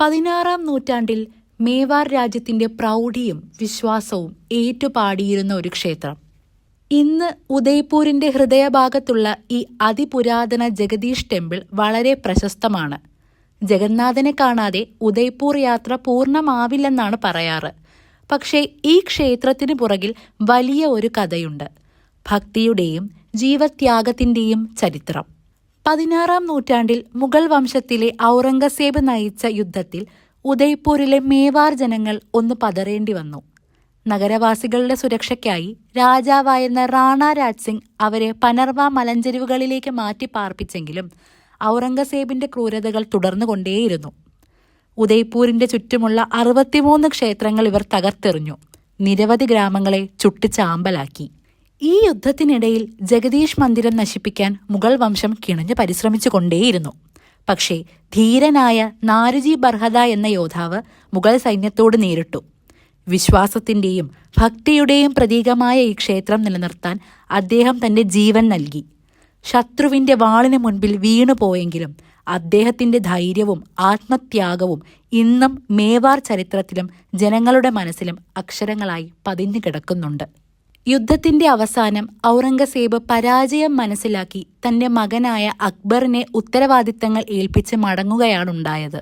16-ാം നൂറ്റാണ്ടിൽ മേവാർ രാജ്യത്തിന്റെ പ്രൗഢിയും വിശ്വാസവും ഏറ്റുപാടിയിരുന്ന ഒരു ക്ഷേത്രം. ഇന്ന് ഉദയ്പൂരിന്റെ ഹൃദയഭാഗത്തുള്ള ഈ അതിപുരാതന ജഗദീഷ് ടെമ്പിൾ വളരെ പ്രശസ്തമാണ്. ജഗന്നാഥനെ കാണാതെ ഉദയ്പൂർ യാത്ര പൂർണ്ണമാവില്ലെന്നാണ് പറയാറ്. പക്ഷേ ഈ ക്ഷേത്രത്തിന് പുറകിൽ വലിയ ഒരു കഥയുണ്ട്. ഭക്തിയുടെയും ജീവത്യാഗത്തിന്റെയും ചരിത്രം. 16-ാം നൂറ്റാണ്ടിൽ മുഗൾ വംശത്തിലെ ഔറംഗസേബ് നയിച്ച യുദ്ധത്തിൽ ഉദയ്പൂരിലെ മേവാർ ജനങ്ങൾ ഒന്ന് പതറേണ്ടി വന്നു. നഗരവാസികളുടെ സുരക്ഷയ്ക്കായി രാജാവായിരുന്ന റാണ രാജ് സിംഗ് അവരെ പനർവ മലഞ്ചെരിവുകളിലേക്ക് മാറ്റി പാർപ്പിച്ചെങ്കിലും ഔറംഗസേബിന്റെ ക്രൂരതകൾ തുടർന്നുകൊണ്ടേയിരുന്നു. ഉദയ്പൂരിന്റെ ചുറ്റുമുള്ള 63 ക്ഷേത്രങ്ങൾ ഇവർ തകർത്തെറിഞ്ഞു. നിരവധി ഗ്രാമങ്ങളെ ചുട്ടുചാമ്പലാക്കി. ഈ യുദ്ധത്തിനിടയിൽ ജഗദീഷ് മന്ദിരം നശിപ്പിക്കാൻ മുഗൾ വംശം കിണഞ്ഞു പരിശ്രമിച്ചുകൊണ്ടേയിരുന്നു. പക്ഷേ ധീരനായ നാരുജി ബർഹദ എന്ന യോദ്ധാവ് മുഗൾ സൈന്യത്തോട് നേരിട്ടു. വിശ്വാസത്തിന്റെയും ഭക്തിയുടെയും പ്രതീകമായ ഈ ക്ഷേത്രം നിലനിർത്താൻ അദ്ദേഹം തന്റെ ജീവൻ നൽകി. ശത്രുവിന്റെ വാളിന് മുൻപിൽ വീണുപോയെങ്കിലും അദ്ദേഹത്തിന്റെ ധൈര്യവും ആത്മത്യാഗവും ഇന്നും മേവാർ ചരിത്രത്തിലും ജനങ്ങളുടെ മനസ്സിലും അക്ഷരങ്ങളായി പതിഞ്ഞു കിടക്കുന്നുണ്ട്. യുദ്ധത്തിന്റെ അവസാനം ഔറംഗസേബ് പരാജയം മനസ്സിലാക്കി തന്റെ മകനായ അക്ബറിനെ ഉത്തരവാദിത്തങ്ങൾ ഏൽപ്പിച്ച് മടങ്ങുകയാണുണ്ടായത്.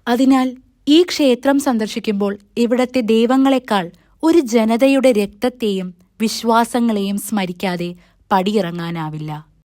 അതിനാൽ ഈ ക്ഷേത്രം സന്ദർശിക്കുമ്പോൾ ഇവിടത്തെ ദൈവങ്ങളെക്കാൾ ഒരു ജനതയുടെ രക്തത്തെയും വിശ്വാസങ്ങളെയും സ്മരിക്കാതെ പടിയിറങ്ങാനാവില്ല.